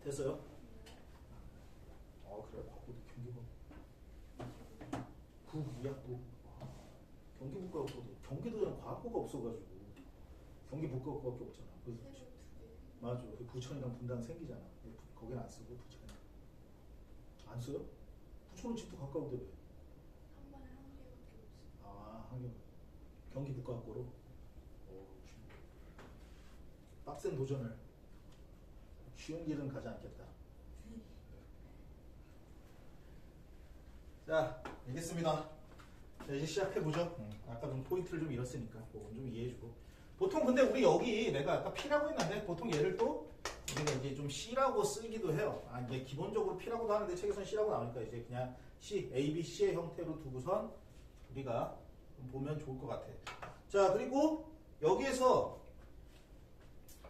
됐어요? 그래. 바꿔도 경기부. 부의학부. 경기부가 없어도 경기도에는 과학부가 없어가지고 경기 문과밖에 없잖아. 그래서 맞아. 그 부천이랑 분당 생기잖아. 거긴 안 쓰고 부천에 안 써요? 부천은 집도 가까운데 왜? 한 번에 한 개밖에 없어. 한 개. 경기 문과학고로. 빡센 도전을 쉬운 길은 가지 않겠다. 자, 알겠습니다. 자, 이제 시작해보죠. 아까 좀 포인트를 좀 잃었으니까 그건 좀 이해해주고. 보통 근데 우리 여기 내가 아까 P라고 했는데 보통 얘를 또 우리가 이제 좀 C라고 쓰기도 해요. 이제 기본적으로 P라고도 하는데 책에서는 C라고 나오니까 이제 그냥 C, A, B, C의 형태로 두고선 우리가 보면 좋을 것 같아. 자, 그리고 여기에서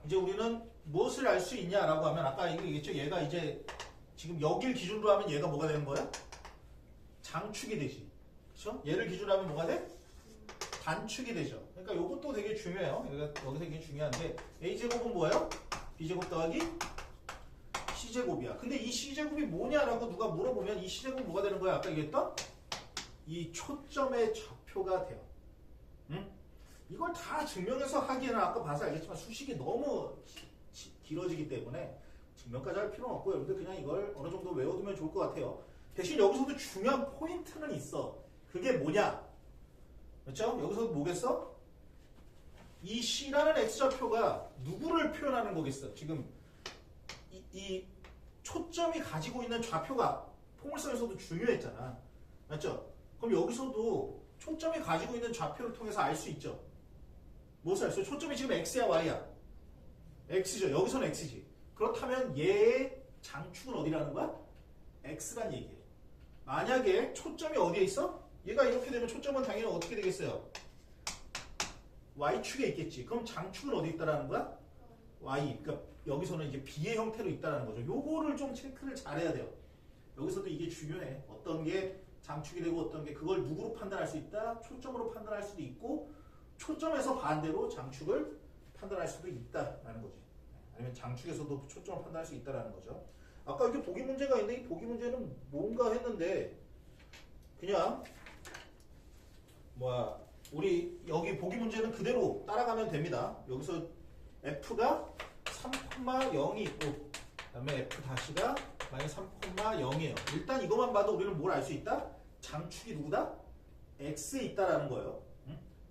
이제 우리는 무엇을 알 수 있냐라고 하면 아까 이거 얘기했죠. 얘가 이제 지금 여길 기준으로 하면 얘가 뭐가 되는 거야? 장축이 되지. 그렇죠? 얘를 기준으로 하면 뭐가 돼? 단축이 되죠. 그러니까 이것도 되게 중요해요. 여기서 되게 중요한데 A제곱은 뭐예요? B제곱 더하기 C제곱이야. 근데 이 C제곱이 뭐냐라고 누가 물어보면 이 C제곱은 뭐가 되는 거야? 아까 얘기했던 이 초점의 좌표가 돼요. 응? 이걸 다 증명해서 하기에는 아까 봐서 알겠지만 수식이 너무 길어지기 때문에 증명까지 할 필요는 없고 여러분들 그냥 이걸 어느 정도 외워두면 좋을 것 같아요. 대신 여기서도 중요한 포인트는 있어. 그게 뭐냐? 그렇죠? 여기서 뭐겠어? 이 C라는 X좌표가 누구를 표현하는 거겠어? 지금 이 초점이 가지고 있는 좌표가 포물선에서도 중요했잖아. 맞죠? 그럼 여기서도 초점이 가지고 있는 좌표를 통해서 알 수 있죠. 무엇을 알 수 있어? 초점이 지금 X야 Y야? X죠. 여기서는 X지. 그렇다면 얘의 장축은 어디라는 거야? X란 얘기예요. 만약에 초점이 어디에 있어? 얘가 이렇게 되면 초점은 당연히 어떻게 되겠어요? Y축에 있겠지. 그럼 장축은 어디 있다라는 거야? Y. 그러니까 여기서는 이제 B의 형태로 있다라는 거죠. 요거를 좀 체크를 잘해야 돼요. 여기서도 이게 중요해. 어떤 게 장축이 되고 어떤 게 그걸 누구로 판단할 수 있다? 초점으로 판단할 수도 있고 초점에서 반대로 장축을 판단할 수도 있다라는 거지. 아니면 장축에서도 초점을 판단할 수 있다라는 거죠. 아까 이렇게 보기 문제가 있는데 이 보기 문제는 뭔가 했는데 그냥 우리 여기 보기 문제는 그대로 따라가면 됩니다. 여기서 F가 3,0이 있고 그다음에 F 다시가 마이너스 3,0이에요. 일단 이것만 봐도 우리는 뭘 알 수 있다? 장축이 누구다? X에 있다라는 거예요.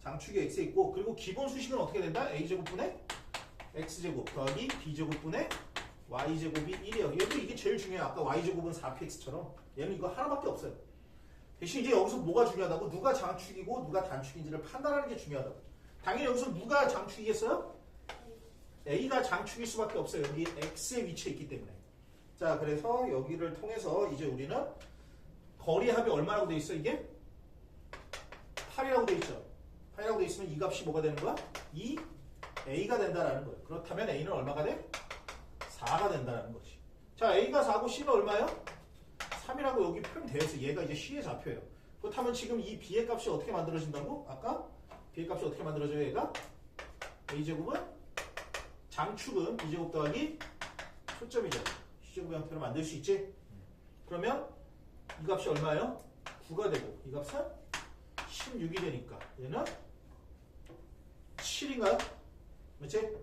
장축이 X에 있고 그리고 기본 수식은 어떻게 된다? A제곱분의 X제곱 더하기 B제곱분의 Y제곱이 1이에요. 얘도 이게 제일 중요해요. 아까 Y제곱은 4PX처럼 얘는 이거 하나밖에 없어요. 대신 이제 여기서 뭐가 중요하다고? 누가 장축이고 누가 단축인지를 판단하는 게 중요하다고. 당연히 여기서 누가 장축이겠어요? A가 장축일 수밖에 없어요. 여기 X의 위치에 있기 때문에. 자, 그래서 여기를 통해서 이제 우리는 거리의 합이 얼마라고 돼 있어? 이게? 8이라고 돼 있죠. 8이라고 돼 있으면 이 값이 뭐가 되는 거야? 2A가 된다라는 거예요. 그렇다면 A는 얼마가 돼? 4가 된다라는 거지. 자, A가 4고 C는 얼마예요? 3이라고 여기 표현되어 있어. 얘가 이제 C의 좌표예요. 그렇다면 지금 이 B의 값이 어떻게 만들어진다고? 아까 B의 값이 어떻게 만들어져요? 얘가? A제곱은 장축은 B제곱 더하기 초점이죠. C제곱 형태로 만들 수 있지? 그러면 이 값이 얼마예요? 9가 되고 이 값은 16이 되니까 얘는 7인가요? 그렇지?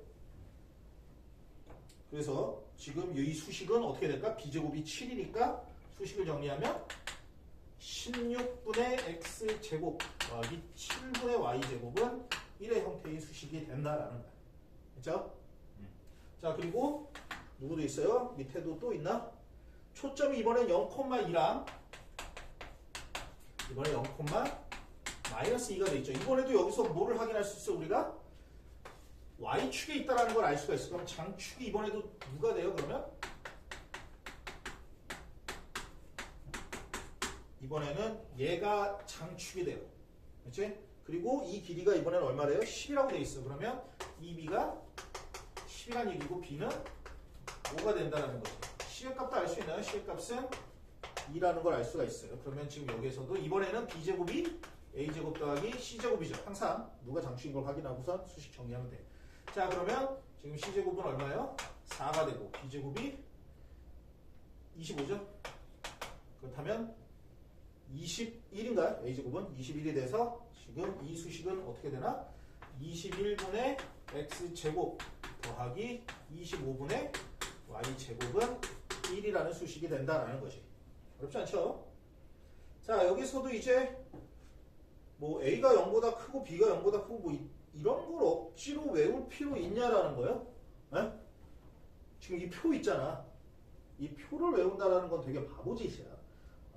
그래서 지금 이 수식은 어떻게 될까? B제곱이 7이니까 수식을 정리하면 16분의 X제곱 더하기 7분의 Y제곱은 1의 형태의 수식이 된다라는 거야. 그렇죠? 자, 그리고 누구도 있어요? 밑에도 또 있나? 초점이 이번엔 0,2랑 이번에 0, 마이너스 2가 돼 있죠. 이번에도 여기서 뭐를 확인할 수 있어? 우리가 Y축에 있다는 걸 알 수가 있어. 그럼 장축이 이번에도 누가 돼요? 그러면 이번에는 얘가 장축이 돼요. 그렇지? 그리고 이 길이가 이번에는 얼마래요? 10이라고 돼 있어. 그러면 이 B가 10이란 얘기고 B는 5가 된다는 거죠. C의 값도 알 수 있나요? C의 값은 2라는 걸 알 수가 있어요. 그러면 지금 여기에서도 이번에는 B제곱이 A제곱 더하기 C제곱이죠. 항상 누가 장축인 걸 확인하고서 수식 정리하면 돼. 자, 그러면 지금 C제곱은 얼마예요? 4가 되고 B제곱이 25죠? 그렇다면 21인가요? a제곱은 21이 돼서 지금 이 수식은 어떻게 되나? 21분의 x제곱 더하기 25분의 y제곱은 1이라는 수식이 된다라는 것이. 어렵지 않죠? 자, 여기서도 이제 뭐 a가 0보다 크고 b가 0보다 크고 뭐 이런 걸 억지로 외울 필요 있냐라는 거예요. 네? 지금 이 표 있잖아. 이 표를 외운다라는 건 되게 바보짓이야.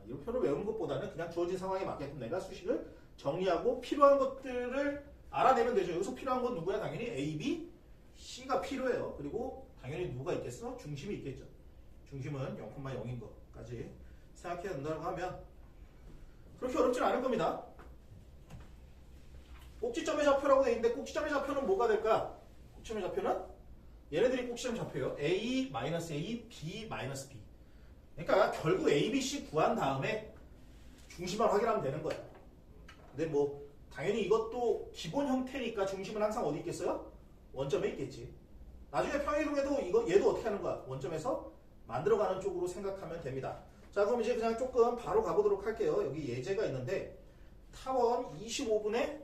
이 표를 외우는 것보다는 그냥 주어진 상황에 맞게끔 내가 수식을 정리하고 필요한 것들을 알아내면 되죠. 여기서 필요한 건 누구야? 당연히 A, B, C가 필요해요. 그리고 당연히 누가 있겠어? 중심이 있겠죠. 중심은 0,0인 것까지 생각해야 된다고 하면 그렇게 어렵진 않을 겁니다. 꼭지점의 좌표라고 되어 있는데 꼭지점의 좌표는 뭐가 될까? 꼭지점의 좌표는 얘네들이 꼭지점 좌표예요. A, A, B, B. 그러니까 결국 A, B, C 구한 다음에 중심만 확인하면 되는 거야. 근데 뭐 당연히 이것도 기본 형태니까 중심은 항상 어디 있겠어요? 원점에 있겠지. 나중에 평행이동에도 얘도 어떻게 하는 거야? 원점에서 만들어가는 쪽으로 생각하면 됩니다. 자, 그럼 이제 그냥 조금 바로 가보도록 할게요. 여기 예제가 있는데 타원 25분의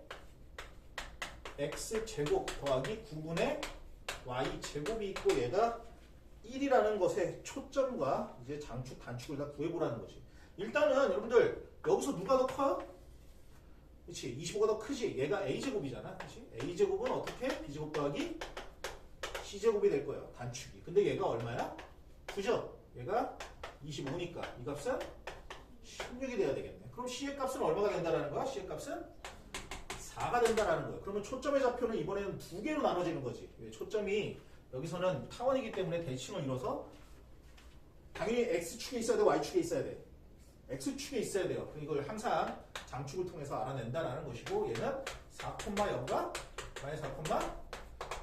x제곱 더하기 9분의 y제곱이 있고 얘가 1이라는 것의 초점과 이제 장축, 단축을 다 구해보라는 거지. 일단은 여러분들 여기서 누가 더 커요? 그렇지, 25가 더 크지. 얘가 a제곱이잖아. 그렇지? a제곱은 어떻게? b제곱 더하기 c제곱이 될 거예요. 단축이. 근데 얘가 얼마야? 9죠? 얘가 25니까 이 값은 16이 돼야 되겠네. 그럼 c의 값은 얼마가 된다라는 거야? c의 값은 4가 된다라는 거예요. 그러면 초점의 좌표는 이번에는 두 개로 나눠지는 거지. 초점이 여기서는 타원이기 때문에 대칭을 이뤄서 당연히 x축에 있어야 돼, y축에 있어야 돼. x축에 있어야 돼요. 그럼 이걸 항상 장축을 통해서 알아낸다라는 것이고 얘는 4,0과 마이너스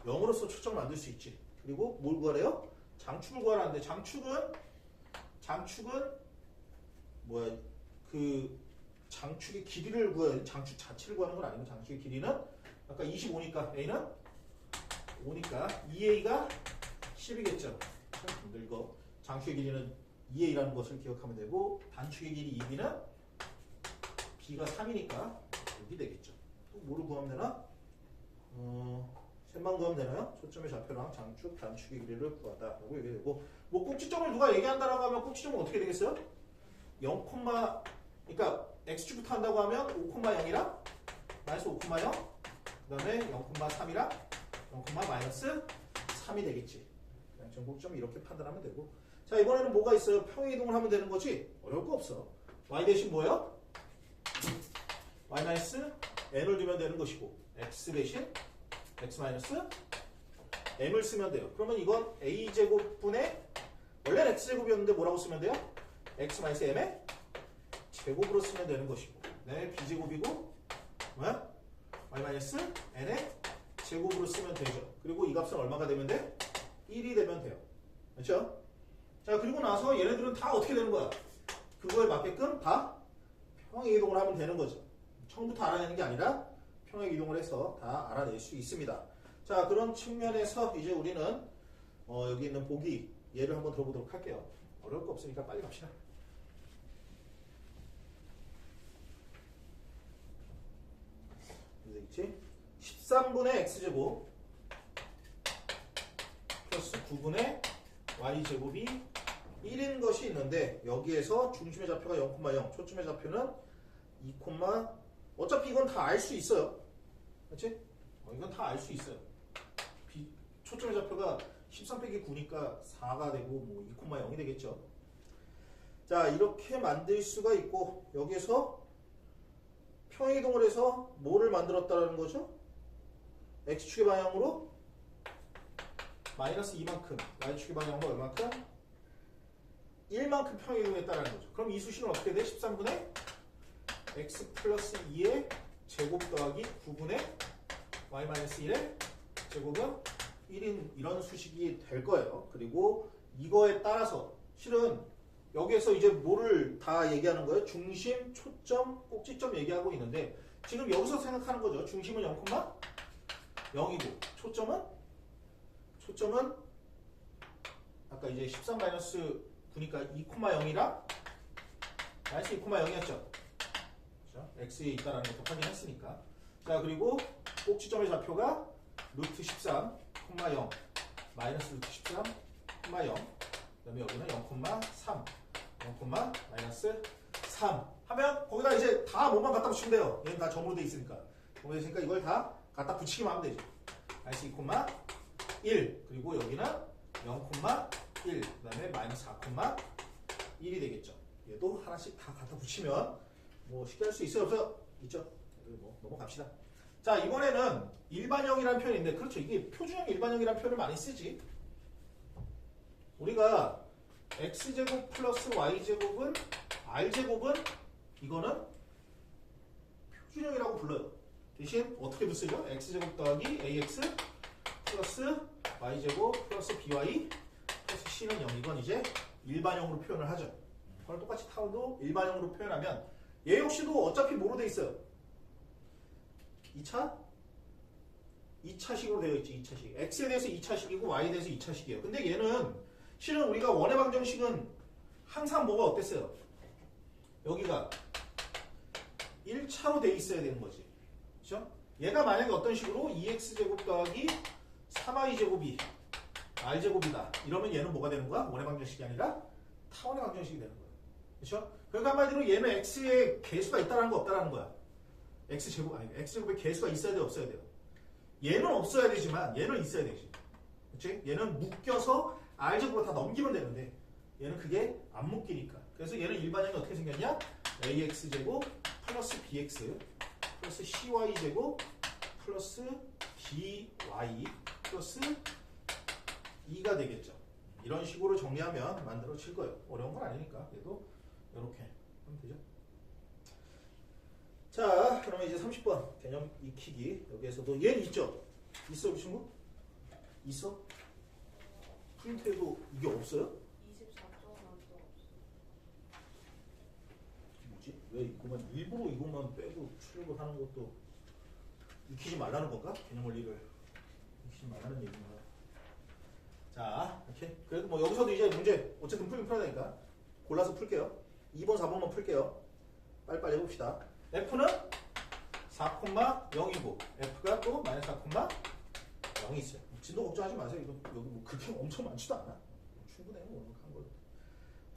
4,0으로서 초점을 만들 수 있지. 그리고 뭘 구하래요? 장축을 구하라는데 장축은 뭐야? 그 장축의 길이를 구해야 장축 자체를 구하는 건 아니고 장축의 길이는 아까 25니까 A는 5니까 2A가 10이겠죠. 참 늙어. 장축의 길이는 2A라는 것을 기억하면 되고 단축의 길이 2B는 B가 3이니까 6이 되겠죠. 또 뭐를 구하면 되나? 셋만 구하면 되나요? 초점의 좌표랑 장축, 단축의 길이를 구하다라고 얘기되고 뭐 꼭지점을 누가 얘기한다라고 하면 꼭지점은 어떻게 되겠어요? 0, 그러니까 x축부터 한다고 하면 5,0이랑 마이너스 5,0 그 다음에 0,3이랑 0, 마이너스 3이 되겠지. 그냥 전곡점 이렇게 판단하면 되고 자 이번에는 뭐가 있어요? 평행이동을 하면 되는 거지? 어려울 거 없어. y 대신 뭐예요? y 마이너스 n을 두면 되는 것이고 x 대신 x 마이너스 m을 쓰면 돼요. 그러면 이건 a제곱분의 원래는 x제곱이었는데 뭐라고 쓰면 돼요? x 마이너스 m의 제곱으로 쓰면 되는 것이고 네, b제곱이고 뭐야? y 마이너스 n의 제곱으로 쓰면 되죠. 그리고 이 값은 얼마가 되면 돼? 1이 되면 돼요. 그렇죠? 자 그리고 나서 얘네들은 다 어떻게 되는 거야? 그거에 맞게끔 다 평행이동을 하면 되는 거죠. 처음부터 알아내는 게 아니라 평행이동을 해서 다 알아낼 수 있습니다. 자 그런 측면에서 이제 우리는 여기 있는 보기 예를 한번 들어보도록 할게요. 어려울 거 없으니까 빨리 갑시다. 있지? 13분의 x제곱 플러스 9분의 y제곱이 1인 것이 있는데 여기에서 중심의 좌표가 0,0 초점의 좌표는 2, 어차피 이건 다 알 수 있어요. 그렇지? 이건 다 알 수 있어요. 초점의 좌표가 13 빼기 9니까 4가 되고 뭐 2,0이 되겠죠. 자 이렇게 만들 수가 있고 여기에서 평행이동을 해서 뭐를 만들었다는 거죠? x축의 방향으로 마이너스 2만큼, y축의 방향으로 얼만큼? 1만큼 평행이동했다는 거죠. 그럼 이 수식은 어떻게 돼? 13분의 x 플러스 2의 제곱 더하기 9분의 y 마이너스 1의 제곱은 1인 이런 수식이 될 거예요. 그리고 이거에 따라서 실은 여기에서 이제 뭐를 다 얘기하는 거예요? 중심, 초점, 꼭지점 얘기하고 있는데 지금 여기서 생각하는 거죠. 중심은 0,0이고 초점은 아까 이제 13 마이너스 9니까 2,0이랑 마이너스 2,0이었죠. 그렇죠? x에 있다라는 것도 확인했으니까. 자, 그리고 꼭지점의 좌표가 루트 13, 0, 마이너스 루트 13, 0. 그 다음에 여기는 0,3, 0, 마이너스 3 하면 거기다 이제 다 뭐만 갖다 붙이면 돼요. 얘는 다 점으로 돼 있으니까. 점으로 돼 있으니까 이걸 다 갖다 붙이기만 하면 되죠. 마이너스 2,1 그리고 여기는 0,1 그 다음에 마이너스 4,1이 되겠죠. 얘도 하나씩 다 갖다 붙이면 뭐 쉽게 할 수 있어요 없어요? 있죠. 뭐 넘어갑시다. 자, 이번에는 일반형이라는 표현인데 그렇죠. 이게 표준형 일반형이라는 표현을 많이 쓰지. 우리가 x제곱 플러스 y제곱은 r제곱은 이거는 표준형이라고 불러요. 대신 어떻게도 쓰죠? x제곱 더하기 ax 플러스 y제곱 플러스 by 플러스 c는 0. 이건 이제 일반형으로 표현을 하죠. 그걸 똑같이 타워도 일반형으로 표현하면 얘 역시도 어차피 뭐로 돼 있어요? 2차식으로 되어 있지. 2차식. x에 대해서 2차식이고 y에 대해서 2차식이에요. 근데 얘는 실은 우리가 원의 방정식은 항상 뭐가 어땠어요? 여기가 1차로 돼 있어야 되는 거지. 그렇죠? 얘가 만약에 어떤 식으로 2x제곱 더하기 3y제곱이 r제곱이다. 이러면 얘는 뭐가 되는 거야? 원의 방정식이 아니라 타원의 방정식이 되는 거야. 그렇죠? 그러니까 한마디로 얘는 x에 개수가 있다라는 거 없다라는 거야. x제곱에 개수가 있어야 돼 없어야 돼요? 얘는 없어야 되지만 얘는 있어야 되지. 그렇지? 얘는 묶여서 r제곱으로 다 넘기면 되는데 얘는 그게 안 묶이니까. 그래서 얘는 일반형이 어떻게 생겼냐? ax제곱 플러스 bx 플러스 cy제곱 플러스 by 플러스 2가 되겠죠. 이런 식으로 정리하면 만들어질 거예요. 어려운 건 아니니까 얘도 이렇게 하면 되죠. 자, 그러면 이제 30번 개념 익히기. 여기에서도 얘는 있죠? 있어, 그 친구? 있어? 프린트에도 이게 없어요? 24.4도 없어. 뭐지? 왜 이거만 일부러 이것만 빼고 출력을 하는 것도 익히지 말라는 건가? 개념 원리를 익히지 말라는 얘기인가? 자, 이렇게. 그래도 뭐 여기서도 이제 문제 어쨌든 풀긴 풀어야 되니까 골라서 풀게요. 2번, 4번만 풀게요. 빨리빨리 해봅시다. F는 4,0이고 F가 또 마이너스 4,0이 있어요. 진도 걱정하지 마세요. 이거 여기 뭐 그렇게 엄청 많지도 않아. 충분해요. 오늘 한 걸.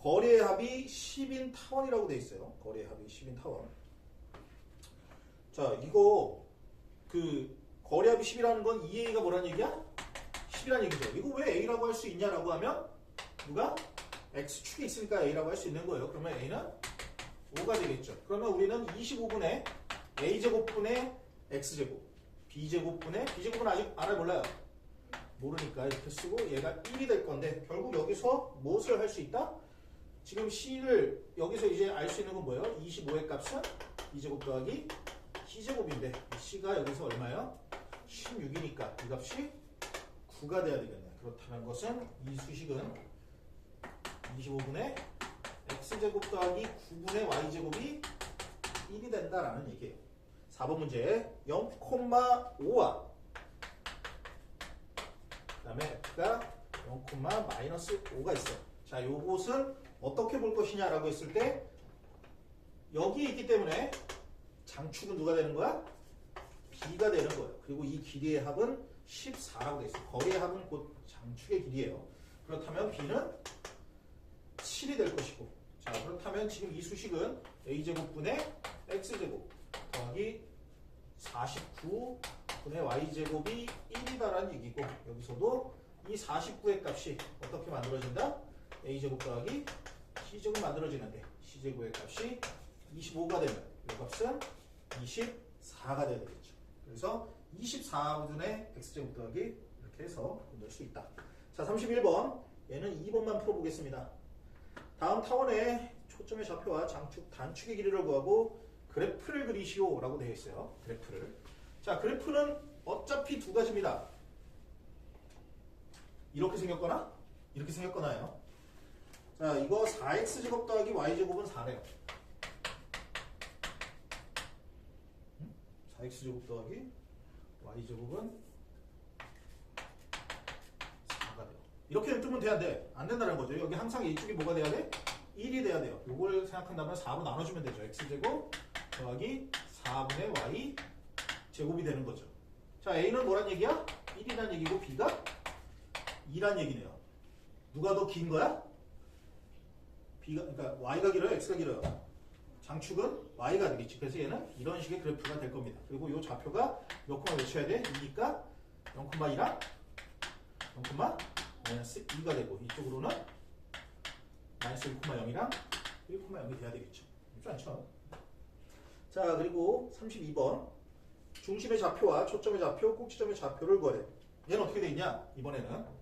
거리의 합이 10인 타원이라고 돼 있어요. 거리의 합이 10인 타원. 자, 이거 그 거리 합이 10이라는 건 2a가 뭐라는 얘기야? 10이라는 얘기죠. 이거 왜 a라고 할 수 있냐라고 하면 누가? x축에 있으니까 a라고 할 수 있는 거예요. 그러면 a는 5가 되겠죠. 그러면 우리는 25분의 a제곱분의 x제곱 b제곱분의 b제곱은 아직 알아요 몰라요? 모르니까 이렇게 쓰고 얘가 1이 될 건데 결국 여기서 무엇을 할 수 있다? 지금 c를 여기서 이제 알 수 있는 건 뭐예요? 25의 값은 b제곱 더하기 c제곱인데 c가 여기서 얼마예요? 16이니까 이 값이 9가 돼야 되겠네. 그렇다는 것은 이 수식은 25분의 x제곱 더하기 9분의 y제곱이 1이 된다라는 얘기예요. 4번 문제 0,5와 그 다음에 f가 0,-5가 있어요. 자, 요것은 어떻게 볼 것이냐라고 했을 때 여기에 있기 때문에 장축은 누가 되는 거야? b가 되는 거예요. 그리고 이 길이의 합은 14라고 돼 있어요. 거리의 합은 곧 장축의 길이에요. 그렇다면 b는 7이 될 것이고, 자, 그렇다면 지금 이 수식은 a제곱분의 x제곱 더하기 49분의 y제곱이 1이다라는 얘기고, 여기서도 이 49의 값이 어떻게 만들어진다? a제곱 더하기 c제곱 만들어지는데 c제곱의 값이 25가 되면 이 값은 24가 되야 되겠죠. 그래서 24분의 x제곱 더하기 이렇게 해서 넣을 수 있다. 자, 31번 얘는 2번만 풀어보겠습니다. 다음 타원의 초점의 좌표와 장축 단축의 길이를 구하고 그래프를 그리시오 라고 되어 있어요. 그래프를. 자, 그래프는 어차피 두 가지입니다. 이렇게 생겼거나 이렇게 생겼거나요. 자, 이거 4x제곱 더하기 y제곱은 4래요. 4x제곱 더하기 y제곱은 4가 돼요. 이렇게 뜨면 돼야 돼. 안 된다는 거죠. 여기 항상 이쪽이 뭐가 돼야 돼? 1이 돼야 돼요. 이걸 생각한다면 4로 나눠주면 되죠. x제곱 더하기 4분의 y 제곱이 되는 거죠. 자, a는 뭐란 얘기야? 1이란 얘기고 b가 2란 얘기네요. 누가 더 긴 거야? b가, 그러니까 y가 길어요? x가 길어요? 장축은 y가 되겠지. 그래서 얘는 이런 식의 그래프가 될 겁니다. 그리고 이 좌표가 몇 콤마 외쳐야 돼? 2니까 0,2랑 0,-2가 되고 이쪽으로는 마이너스 1,0이랑 1,0이 돼야 되겠죠. 쉽지 않죠? 자, 그리고 32번 중심의 좌표와 초점의 좌표, 꼭지점의 좌표를 구하래. 얘는 어떻게 돼 있냐? 이번에는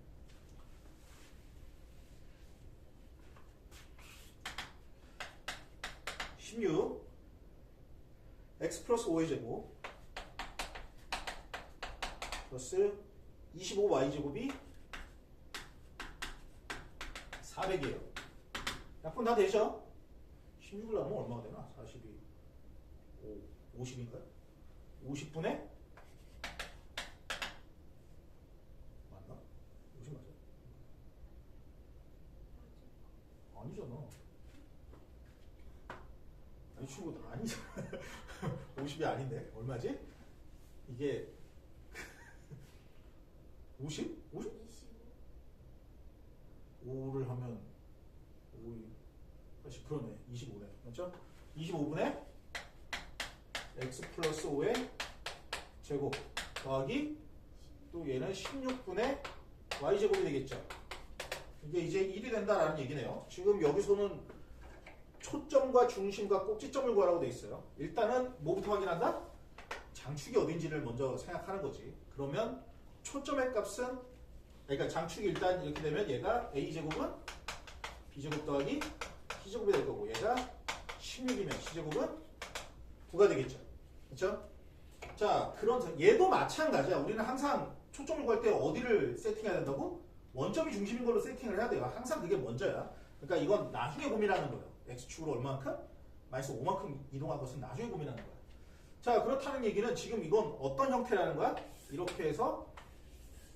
16 x 플러스 5의 제곱 플러스 25y 제곱이 400이에요. 약분 다 되죠? 16을 나누면 얼마가 되나? 42, 50인가요? 50분의 맞나? 50 맞아요? 아니잖아. 이 친구도 아니잖아. 50이 아닌데 얼마지? 이게 50? 50? 5를 하면 5, 80%네. 25네. 맞죠? 25분의 x 플러스 5의 제곱 더하기 또 얘는 16분의 y 제곱이 되겠죠. 이게 이제 1이 된다라는 얘기네요. 지금 여기서는 초점과 중심과 꼭지점을 구하라고 돼 있어요. 일단은 뭐부터 확인한다? 장축이 어딘지를 먼저 생각하는 거지. 그러면 초점의 값은, 그러니까 장축이 일단 이렇게 되면 얘가 a제곱은 b제곱 더하기 c제곱이 될 거고, 얘가 16이면 c제곱은 9가 되겠죠. 그렇죠? 자, 그런 얘도 마찬가지야. 우리는 항상 초점을 구할 때 어디를 세팅해야 된다고? 원점이 중심인 걸로 세팅을 해야 돼요. 항상 그게 먼저야. 그러니까 이건 나중에 고민하는 거예요. x축으로 얼마만큼? 마이너스 5만큼 이동한 것은 나중에 고민하는 거야. 자, 그렇다는 얘기는 지금 이건 어떤 형태라는 거야? 이렇게 해서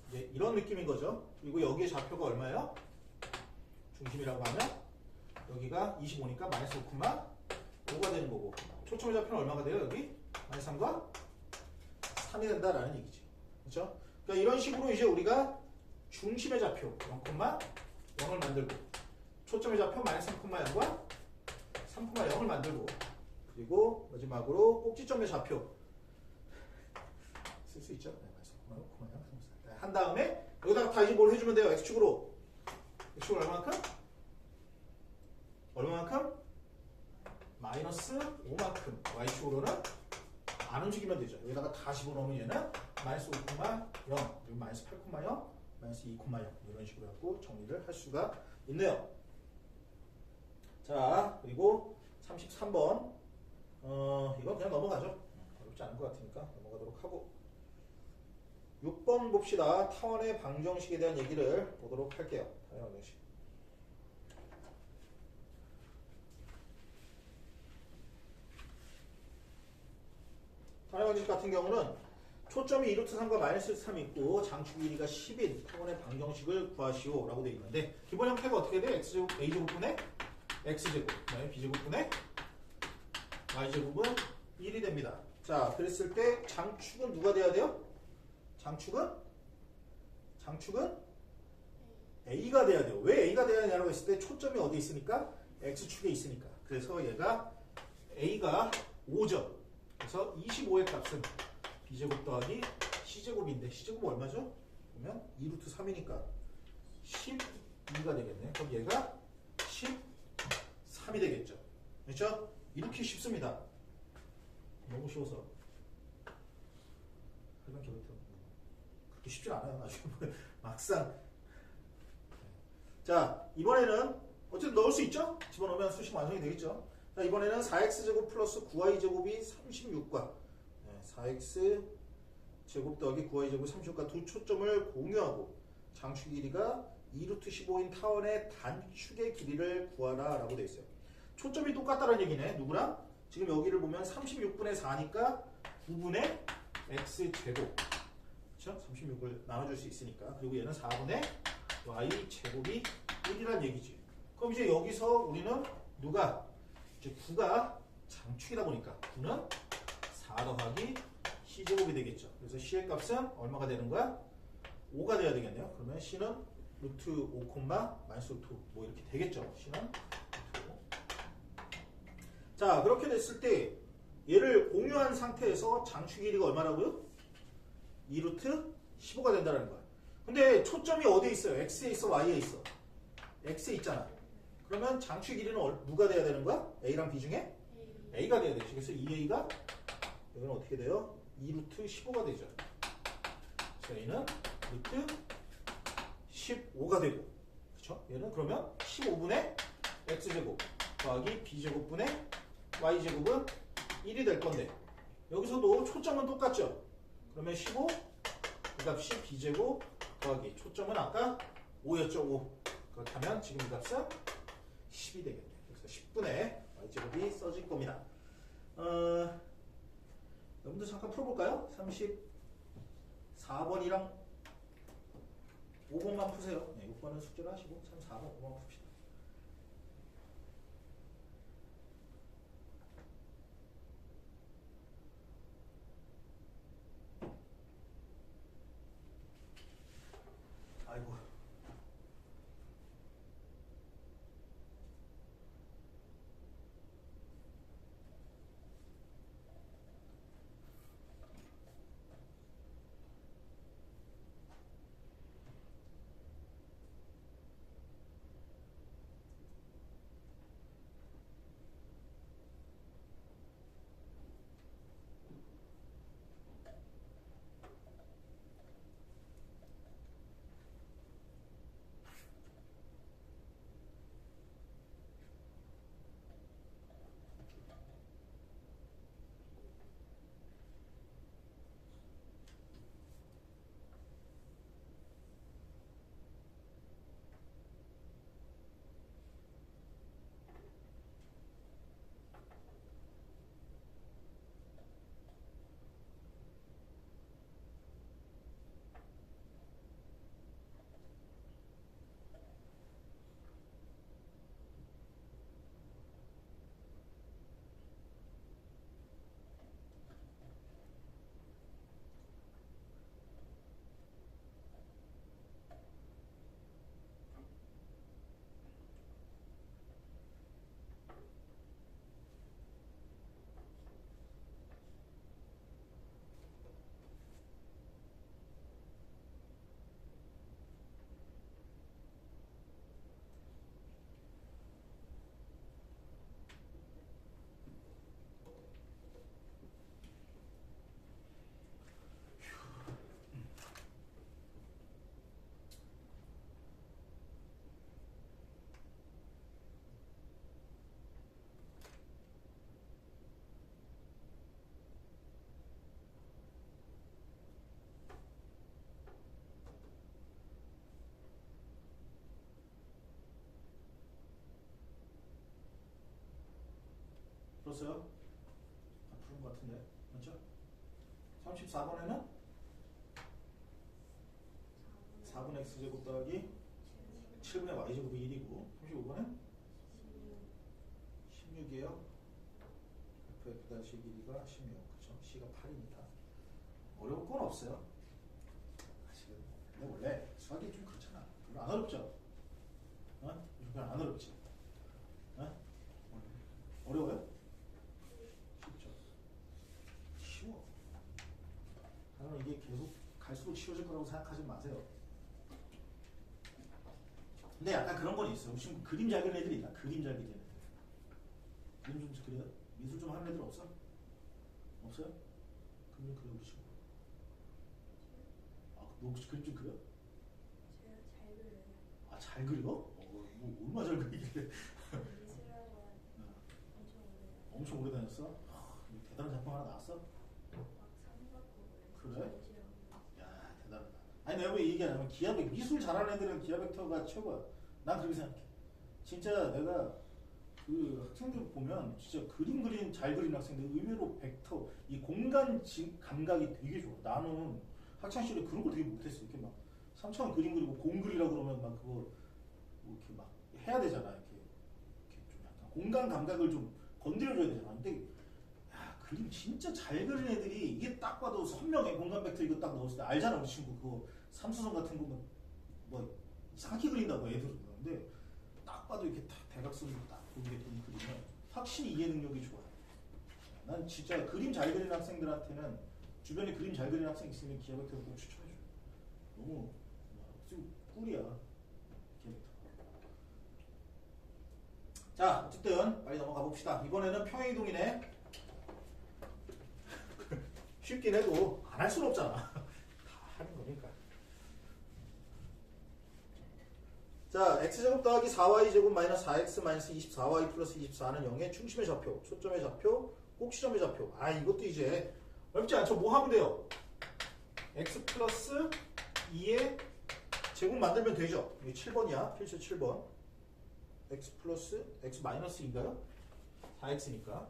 이제 이런 느낌인 거죠. 그리고 여기에 좌표가 얼마예요? 중심이라고 하면 여기가 25니까 마이너스 5,5가 되는 거고, 초점의 좌표는 얼마가 돼요? 여기 마이너스 3과 3이 된다라는 얘기죠. 그렇죠? 그러니까 이런 식으로 이제 우리가 중심의 좌표 0,0을 만들고, 초점의 좌표 마이너스 3,0과 3,0을 만들고, 그리고 마지막으로 꼭지점의 좌표 쓸 수 있죠? 네, 마이너스 3,0, 한 다음에 여기다가 다 이제 뭘 해주면 돼요? x축으로. x축으로 얼마만큼? 얼마만큼? 마이너스 5만큼. y축으로는 안 움직이면 되죠. 여기다가 다 집어넣으면 얘는 마이너스 5,0, 그리고 마이너스 8,0, 마이너스 2,0 이런 식으로 갖고 정리를 할 수가 있네요. 자, 그리고 33번 이건 그냥 넘어가죠. 어렵지 않은 것 같으니까 넘어가도록 하고, 6번 봅시다. 타원의 방정식에 대한 얘기를 보도록 할게요. 타원의 방정식. 타원의 방정식 같은 경우는 초점이 2루트 3과 마이너스 3이 있고 장축 길이가 10인 타원의 방정식을 구하시오 라고 되어 있는데, 기본 형태가 어떻게 돼? x제곱 a제곱분의 x제곱 b제곱분의 y제곱은 1이 됩니다. 자, 그랬을 때 장축은 누가 돼야 돼요? 장축은 a가 돼야 돼요. 왜 a가 돼야 되냐고 했을 때 초점이 어디 있으니까? x축에 있으니까. 그래서 얘가 a가 5죠. 그래서 25의 값은 b제곱 더하기 c제곱인데 c제곱 얼마죠? 그러면 2루트 3이니까 12가 되겠네. 그럼 얘가 13이 되겠죠. 그렇죠? 이렇게 쉽습니다. 너무 쉬워서 그렇게 쉽지 않아요. 나중에 막상. 자, 이번에는 어쨌든 넣을 수 있죠? 집어넣으면 수식 완성이 되겠죠. 자, 이번에는 4x제곱 플러스 9y제곱이 36과 4x 제곱 더하기 9y제곱 36과 두 초점을 공유하고 장축 길이가 2루트 15인 타원의 단축의 길이를 구하라 라고 되어 있어요. 초점이 똑같다는 얘기네. 누구랑? 지금 여기를 보면 36분의 4니까 9분의 x제곱. 그렇죠? 36을 나눠줄 수 있으니까. 그리고 얘는 4분의 y 제곱이 1이란 얘기지. 그럼 이제 여기서 우리는 누가 이제 9가 장축이다 보니까 9는 4 더하기 c제곱이 되겠죠. 그래서 c의 값은 얼마가 되는 거야? 5가 돼야 되겠네요. 그러면 c는 루트 5, 마이너스 루트 5 뭐 이렇게 되겠죠. c는 루트 5. 자, 그렇게 됐을 때 얘를 공유한 상태에서 장축 길이가 얼마라고요? 2루트 15가 된다는 거야. 근데 초점이 어디에 있어요? x에 있어, y에 있어? x에 있잖아. 그러면 장축 길이는 누가 돼야 되는 거야? a랑 b 중에? a가 돼야 되죠. 그래서 2a가 여기는 어떻게 돼요? 2루트 15가 되죠. 그래서 a는 루트 15가 되고, 그렇죠? 얘는 그러면 15분의 x제곱 더하기 b제곱분의 y제곱은 1이 될 건데, 여기서도 초점은 똑같죠? 그러면 15, 그 값이 b제곱 더하기 초점은 아까 5였죠? 5. 그렇게 하면 지금 이 값은 10이 되겠네요. 그래서 10분의 y제곱이 써질 겁니다. 여러분들 잠깐 풀어볼까요? 34번이랑 5번만 푸세요. 네, 6번은 숙제를 하시고 34번, 5번 풉시다. 아이고. 풀었어요? 다 푸른 것 같은데, 맞죠? 34번에는 4분의 x제곱 더하기 7분의 y제곱이 1이고, 35번은 16이에요. f(f') 길이가 16, 그쵸? c가 8이니까 어려울 건 없어요. 사실은. 근데 원래 수학이 좀 그렇잖아. 별로 안 어렵죠? 어? 별로 안 어렵지? 어? 어려워요? 쉽죠? 쉬워. 당연히 이게 계속 갈수록 쉬워질 거라고 생각하지 마세요. 근데 약간 그런 건 있어요. 혹시 그림 잘 그리는 애들 있나? 그림 잘 그리는 애들. 그림 좀 그려요? 미술 좀 하는 애들 없어? 없어요? 그림 좀 그려보시고. 아, 너 혹시 그림 좀 그려? 제가 잘 그려요. 아, 잘 그려? 뭐 얼마나 잘 그리길래. 미술학원 엄청 오래요. 엄청 오래 다녔어? 대단한 작품 하나 나왔어? 막 상받고 그래? 야, 대단하다. 아니, 내가 왜 얘기 안 하면 기하백, 미술 잘하는 애들은 기하벡터가 최고야. 난 그렇게 생각해. 진짜 내가 그 학생들 보면 진짜 그림 잘 그리는 학생들 의외로 벡터, 이 공간 감각이 되게 좋아. 나는 학창시절에 그런 거 되게 못했어. 이렇게 막 3차원 그림 그리고 공 그리라고 그러면 막 그거 뭐 이렇게 막 해야 되잖아. 이렇게 좀 약간 공간 감각을 좀 건드려줘야 되잖아. 근데 야, 그림 진짜 잘 그리는 애들이 이게 딱 봐도 선명해. 공간 벡터 이거 딱 넣었을 때 알잖아. 우리 친구 그거 삼수선 같은 거 뭐 이상하게 그린다고 애들은. 근데 딱 봐도 이렇게 딱 대각선으로 딱 보이게 그리면 확실히 이해 능력이 좋아. 난 진짜 그림 잘 그리는 학생들한테는 주변에 그림 잘 그리는 학생 있으면 기하 벡터를 꼭 추천해줘. 너무 지금 꿀이야. 기하 벡터. 자, 어쨌든 빨리 넘어가 봅시다. 이번에는 평행이동이네. 쉽긴 해도 안 할 수는 없잖아. 다 하는 거니까. 자, x제곱 더하기 4y제곱 마이너스 4x 마이너스 24y 플러스 24는 0의 중심의 좌표, 초점의 좌표, 꼭지점의 좌표. 아, 이것도 이제 어렵지 않죠? 뭐 하면 돼요? x 플러스 2의 제곱 만들면 되죠? 이게 7번이야. 필수 7번. x 플러스 x 마이너스 2인가요? 4x니까.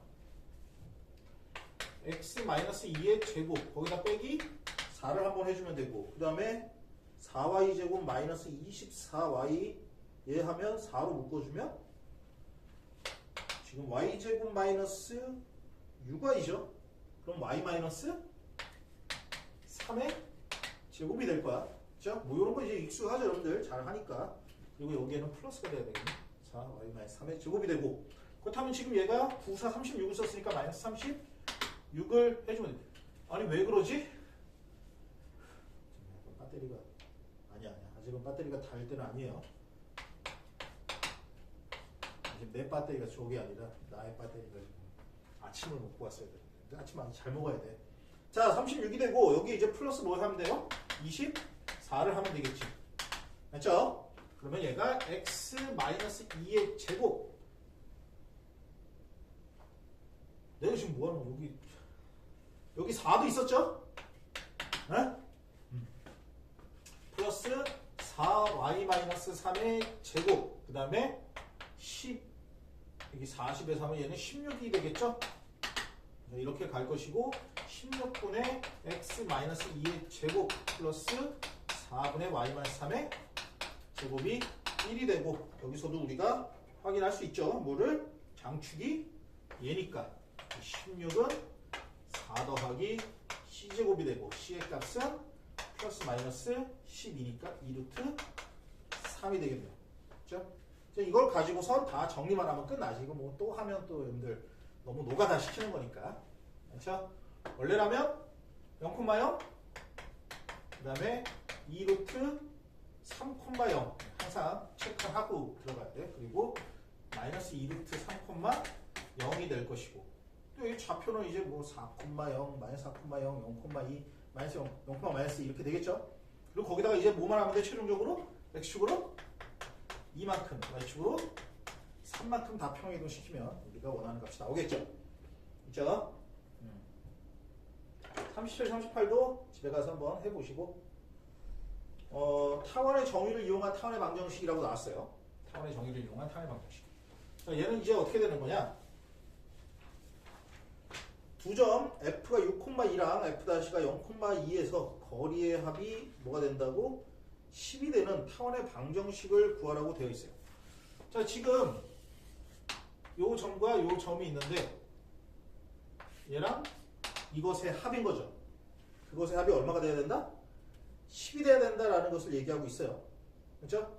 x 마이너스 2의 제곱 거기다 빼기 4를 한번 해주면 되고 그 다음에 4y 제곱 마이너스 24y 얘 하면 4로 묶어주면 지금 y 제곱 마이너스 6y죠. 그럼 y 마이너스 3의 제곱이 될 거야. 그죠? 뭐 이런 거 이제 익숙하죠 여러분들. 잘 하니까. 그리고 여기에는 플러스가 돼야 되겠네. 4 y 마이너스 3의 제곱이 되고 그렇다면 지금 얘가 9, 4, 36을 썼으니까 마이너스 36을 해주면 돼. 아니 왜 그러지? 배터리가 아니야. 아직은 배터리가 닳을 때는 아니에요. 아직 내 배터리가 저게 아니라 나의 배터리가 지금 아침을 먹고 왔어야 되는데 아침 아직 잘 먹어야 돼. 자, 36이 되고 여기 이제 플러스 뭘 하면 돼요? 24를 하면 되겠지. 맞죠? 그러면 얘가 x 마이너스 2의 제곱. 내가 지금 뭐 하는 거야? 여기 4도 있었죠? 네? 플러스 4y 마이너스 3의 제곱 그 다음에 10 여기 40에서 하면 얘는 16이 되겠죠? 이렇게 갈 것이고 16분의 x 마이너스 2의 제곱 플러스 4분의 y 마이너스 3의 제곱이 1이 되고 여기서도 우리가 확인할 수 있죠. 뭐를? 장축이 얘니까 16은 4 더하기 c제곱이 되고 c의 값은 플러스 마이너스 12니까 2루트 3이 되겠네요. 그렇죠? 이걸 가지고서 다 정리만 하면 끝나지. 이거 뭐 또 하면 또 여러분들 너무 노가다 시키는 거니까. 그렇죠? 원래라면 0,0 그 다음에 2루트 3,0 항상 체크하고 들어가야 돼. 그리고 마이너스 2루트 3,0이 될 것이고 또 이 좌표는 이제 뭐 4,0 마이너스 4,0 0,2 마이너스 0, 마이너스 이렇게 되겠죠? 그리고 거기다가 이제 뭐만 하면 돼? 최종적으로 x축으로 2만큼, y축으로 3만큼 다 평행이동 시키면 우리가 원하는 값이 나오겠죠? 그렇죠? 37, 38도 집에 가서 한번 해보시고 타원의 정의를 이용한 타원의 방정식이라고 나왔어요. 타원의 정의를 이용한 타원의 방정식. 자, 얘는 이제 어떻게 되는 거냐? 두 점 f가 6,2랑 f'가 0,2에서 거리의 합이 뭐가 된다고? 10이 되는 타원의 방정식을 구하라고 되어 있어요. 자, 지금 요 점과 요 점이 있는데 얘랑 이것의 합인 거죠. 그것의 합이 얼마가 돼야 된다? 10이 돼야 된다라는 것을 얘기하고 있어요. 그렇죠?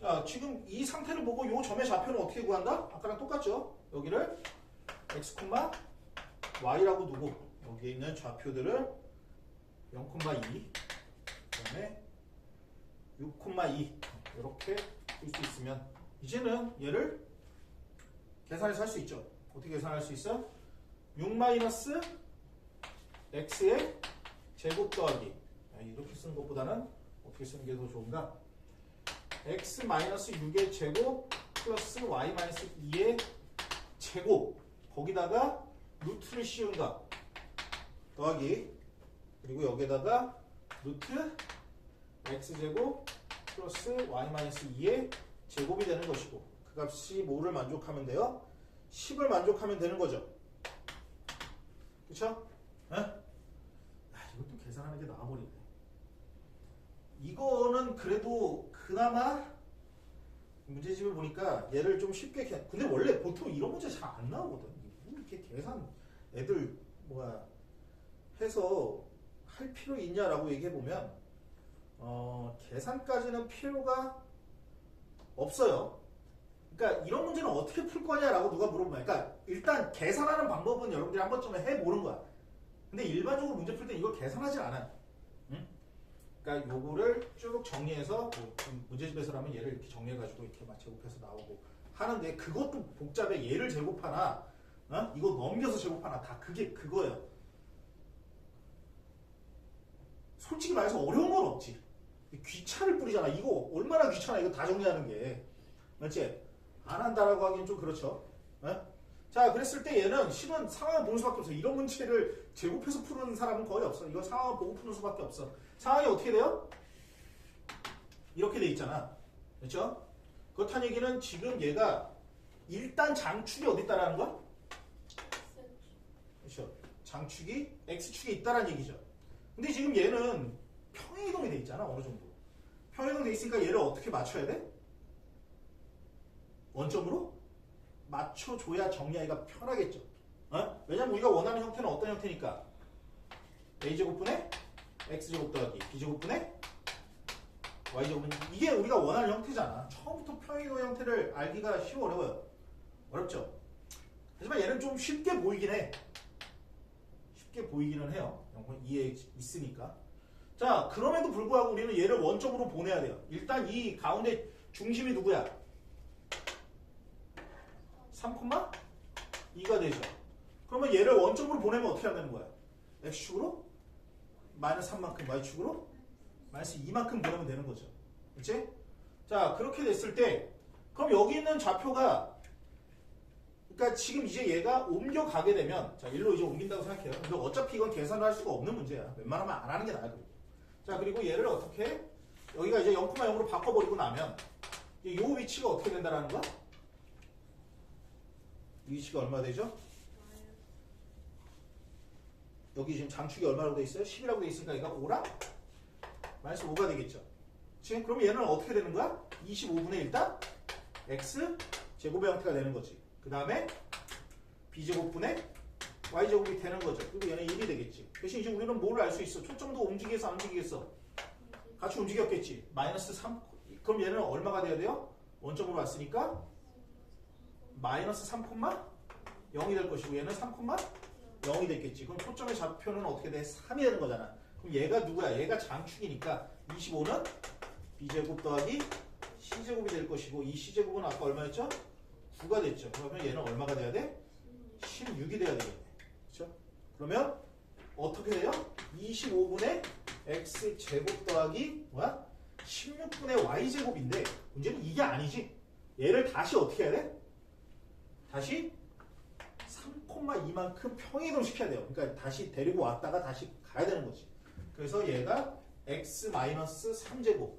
자, 지금 이 상태를 보고 요 점의 좌표는 어떻게 구한다? 아까랑 똑같죠? 여기를 x, y라고 두고 여기에 있는 좌표들을 0,2 그다음에 6,2 이렇게 쓸 수 있으면 이제는 얘를 계산해서 할 수 있죠. 어떻게 계산할 수 있어? 6 마이너스 x의 제곱 더하기 이렇게 쓰는 것보다는 어떻게 쓰는 게 더 좋은가? x 마이너스 6의 제곱 플러스 y 마이너스 2의 제곱 거기다가 루트를 씌운다 더하기 그리고 여기에다가 루트 x제곱 플러스 y 마이너스 2의 제곱이 되는 것이고 그 값이 뭐를 만족하면 돼요? 10을 만족하면 되는 거죠. 그쵸? 이것도 계산하는 게 나와버리네. 이거는 그래도 그나마 문제집을 보니까 얘를 좀 쉽게 근데 원래 보통 이런 문제 잘 안 나오거든. 뭐 이렇게 계산 애들 뭐야 해서 할 필요 있냐라고 얘기해 보면 계산까지는 필요가 없어요. 그러니까 이런 문제는 어떻게 풀 거냐라고 누가 물어보면, 그러니까 일단 계산하는 방법은 여러분들이 한 번쯤은 해보는 거야. 근데 일반적으로 문제 풀 때 이걸 계산하지 않아요. 응? 그러니까 요거를 쭉 정리해서 뭐 문제집에서라면 얘를 이렇게 정리해가지고 이렇게 막 제곱해서 나오고 하는데 그것도 복잡해. 얘를 제곱하나 이거 넘겨서 제곱하나 다 그게 그거예요. 솔직히 말해서 어려운 건 없지. 귀찮을 뿐이잖아. 이거 얼마나 귀찮아. 이거 다 정리하는 게. 맞지? 안 한다라고 하기엔 좀 그렇죠. 자, 그랬을 때 얘는 실은 상황을 보는 수밖에 없어. 이런 문제를 제곱해서 푸는 사람은 거의 없어. 이거 상황을 보고 푸는 수밖에 없어. 상황이 어떻게 돼요? 이렇게 돼 있잖아. 그렇죠? 그렇다는 얘기는 지금 얘가 일단 장축이 어디 있다라는 거야? 그렇죠. 장축이 X축에 있다라는 얘기죠. 근데 지금 얘는 평행이동이 돼 있잖아. 어느 정도. 평행이동 돼 있으니까 얘를 어떻게 맞춰야 돼? 원점으로 맞춰줘야 정리하기가 편하겠죠. 왜냐면 우리가 원하는 형태는 어떤 형태니까 a제곱분의 x제곱 더하기 b제곱분의 y제곱은 이게 우리가 원하는 형태잖아. 처음부터 평행이동 형태를 알기가 쉬워 어려워요? 어렵죠. 하지만 얘는 좀 쉽게 보이긴 해. 쉽게 보이기는 해요. 2에 있으니까. 자, 그럼에도 불구하고 우리는 얘를 원점으로 보내야 돼요. 일단 이 가운데 중심이 누구야? 3,2가 되죠. 그러면 얘를 원점으로 보내면 어떻게 하면 되는 거야? x축으로 마이너스 3만큼, y축으로 마이너스 2만큼 보내면 되는 거죠. 그렇지? 자, 그렇게 됐을 때 그럼 여기 있는 좌표가 그러니까 지금 이제 얘가 옮겨가게 되면 자, 일로 이제 옮긴다고 생각해요. 근데 어차피 이건 계산을 할 수가 없는 문제야. 웬만하면 안 하는 게 나아요. 자, 그리고 얘를 어떻게 여기가 이제 0,0으로 바꿔버리고 나면 이 위치가 어떻게 된다라는 거야? 이 위치가 얼마 되죠? 여기 지금 장축이 얼마라고 돼 있어요? 10이라고 돼 있으니까 얘가 5랑 마이너스 5가 되겠죠. 지금 그럼 얘는 어떻게 되는 거야? 25분의 일단 x 제곱의 형태가 되는 거지. 그 다음에 b제곱분의 y제곱이 되는 거죠. 그리고 얘는 1이 되겠지. 대신 이제 우리는 뭘 알 수 있어? 초점도 움직이겠어 안 움직이겠어? 같이 움직였겠지. 마이너스 3. 그럼 얘는 얼마가 돼야 돼요? 원점으로 왔으니까 마이너스 3,0이 될 것이고 얘는 3,0이 됐겠지. 그럼 초점의 좌표는 어떻게 돼? 3이 되는 거잖아. 그럼 얘가 누구야? 얘가 장축이니까 25는 b제곱 더하기 c제곱이 될 것이고 이 c제곱은 아까 얼마였죠? 9가 됐죠. 그러면 얘는 얼마가 돼야 돼? 16이 돼야 되겠네. 그렇죠? 그러면 어떻게 돼요? 25분의 x제곱 더하기 뭐야? 16분의 y제곱인데 문제는 이게 아니지. 얘를 다시 어떻게 해야 돼? 다시 3,2만큼 평행이동 시켜야 돼요. 그러니까 다시 데리고 왔다가 다시 가야 되는 거지. 그래서 얘가 x-3제곱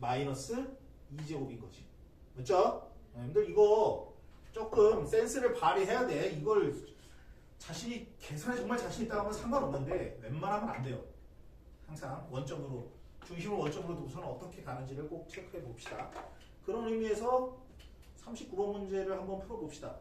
y-2제곱인 거지. 맞죠? 여러분들 이거 조금 센스를 발휘해야 돼. 이걸 자신이 계산에 정말 자신 있다고 하면 상관없는데 웬만하면 안 돼요. 항상 원점으로 중심을 원점으로 두고서는 어떻게 가는지를 꼭 체크해 봅시다. 그런 의미에서 39번 문제를 한번 풀어봅시다.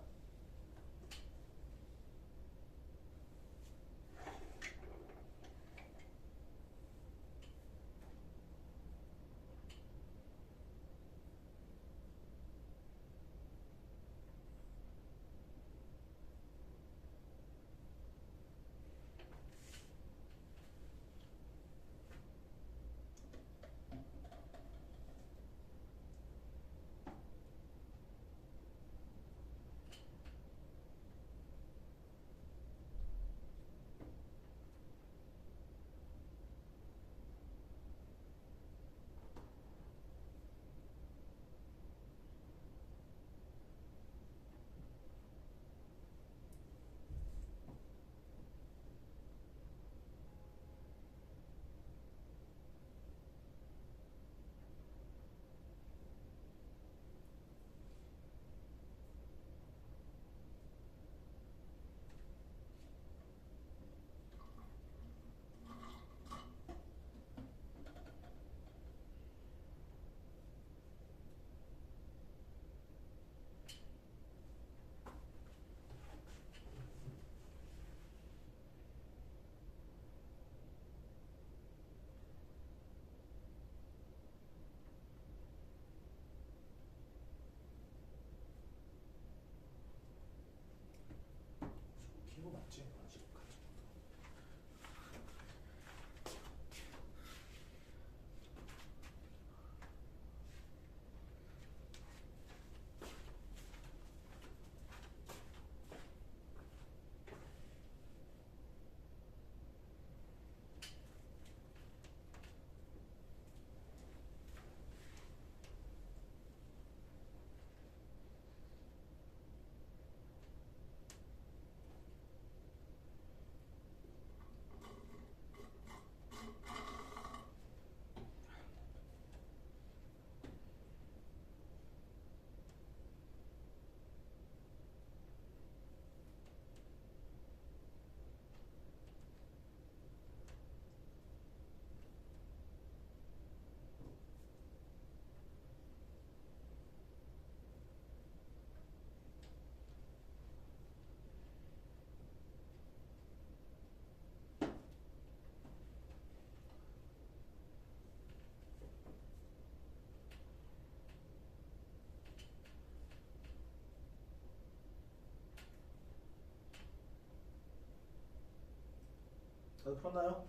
다들 풀었나요?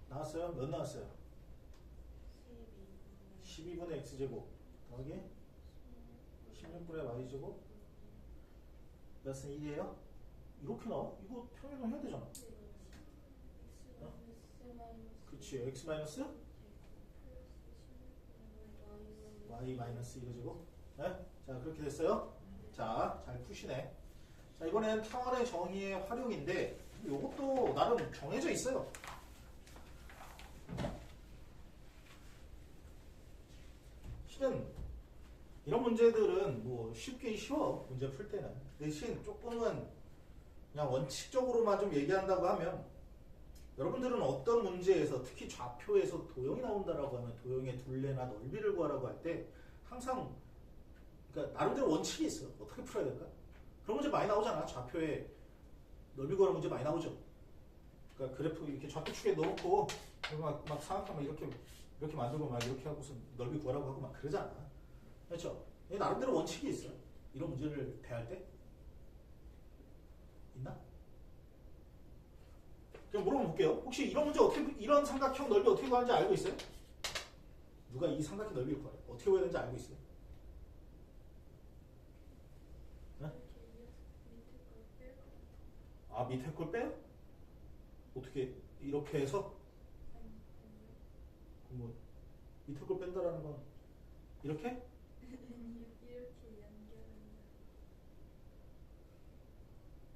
나왔어요? 몇 나왔어요? 12분의 x제곱 더하기 16분의 y제곱 플러스 1이에요? 이렇게 나와? 이거 평행을 해야 되잖아. 그치, x 마이너스 y 마이너스 1의 제곱. 네? 자, 그렇게 됐어요. 자, 잘 푸시네. 자, 이번엔 타원의 정의의 활용인데 이것도 나름 정해져 있어요. 실은 이런 문제들은 뭐 쉽게 쉬워. 문제 풀 때는. 대신 조금은 그냥 원칙적으로만 좀 얘기한다고 하면 여러분들은 어떤 문제에서 특히 좌표에서 도형이 나온다라고 하면 도형의 둘레나 넓이를 구하라고 할 때 항상 그러니까 나름대로 원칙이 있어요. 어떻게 풀어야 될까? 그런 문제 많이 나오잖아. 좌표에 넓이 구하는 문제 많이 나오죠. 그러니까 그래프 이렇게 좌표축에 넣고 막 사각형만 이렇게 만들고 막 이렇게 하고서 넓이 구하라고 하고 막 그러잖아. 그렇죠? 나름대로 원칙이 있어요. 이런 문제를 대할 때 있나? 그럼 물어볼게요. 혹시 이런 문제 이런 삼각형 넓이 어떻게 구하는지 알고 있어요? 누가 이 삼각형 넓이 구하래? 어떻게 구해야 되는지 알고 있어요? 네? 아, 밑에 걸 빼요? 어떻게 이렇게 해서? 뭐 밑에 걸 뺀다라는 건 이렇게?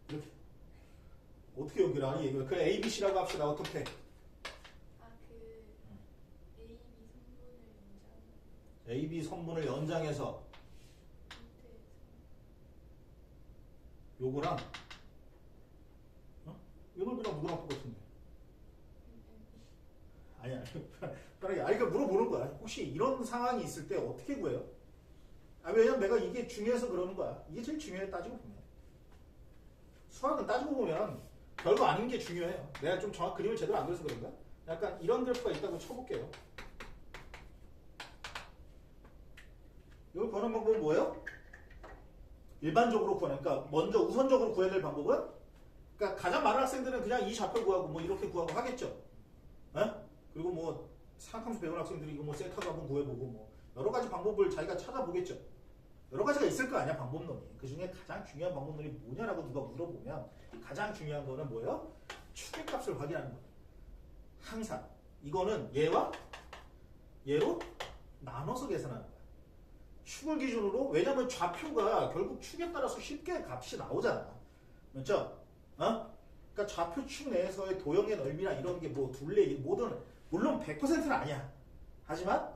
이렇게 어떻게 연결하니? 얘기해. 그 A, B, C라고 합시다. 어떻게? A, B 선분을 연장해서 요거랑 요 넓이랑 누구랑 똑같은데? 아니야. 그러니까 물어보는 거야. 혹시 이런 상황이 있을 때 어떻게 구해요? 왜냐면 내가 이게 중요해서 그러는 거야. 이게 제일 중요해 따지고 보면. 수학은 따지고 보면 별거 아닌 게 중요해요. 내가 좀 정확 그림을 제대로 안 그려서 그런가? 약간 이런 그래프가 있다고 쳐볼게요. 이걸 구하는 방법은 뭐예요? 일반적으로 구하는, 그러니까 먼저 우선적으로 구해야 될 방법은, 그러니까 가장 많은 학생들은 그냥 이 좌표 구하고 뭐 이렇게 구하고 하겠죠. 에? 그리고 뭐 사각함수 배운 학생들이 이거 뭐 세타도 한번 구해보고 뭐 여러 가지 방법을 자기가 찾아보겠죠. 여러 가지가 있을 거 아니야, 방법론이. 그 중에 가장 중요한 방법론이 뭐냐라고 누가 물어보면 가장 중요한 거는 뭐예요? 추계값을 확인하는 거예요. 항상 이거는 얘와 얘로 나눠서 계산하는 거야. 축을 기준으로. 왜냐면 좌표가 결국 축에 따라서 쉽게 값이 나오잖아. 그렇죠? 그러니까 좌표축 내에서의 도형의 넓이나 이런 게 뭐 둘레 뭐든 물론 100%는 아니야. 하지만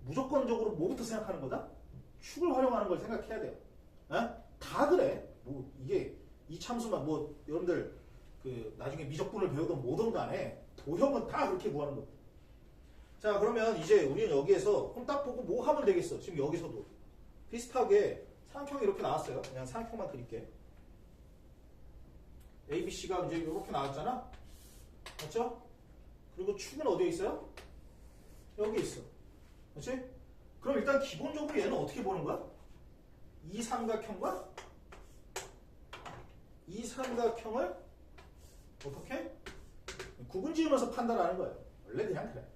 무조건적으로 뭐부터 생각하는 거다? 축을 활용하는 걸 생각해야 돼요. 다 그래. 뭐 이게 이 참수만 뭐 여러분들 그 나중에 미적분을 배우든 뭐든 간에 도형은 다 그렇게 구하는 거예요. 자, 그러면 이제 우리는 여기에서 그럼 딱 보고 뭐 하면 되겠어? 지금 여기서도 비슷하게 삼각형이 이렇게 나왔어요. 그냥 삼각형만 그릴게. A, B, C가 이제 이렇게 나왔잖아. 맞죠? 그리고 축은 어디에 있어요? 여기 있어. 그렇지? 그럼 일단 기본적으로 얘는 어떻게 보는 거야? 이 삼각형과 이 삼각형을 어떻게? 구분 지으면서 판단하는 거예요. 원래 그냥 그래.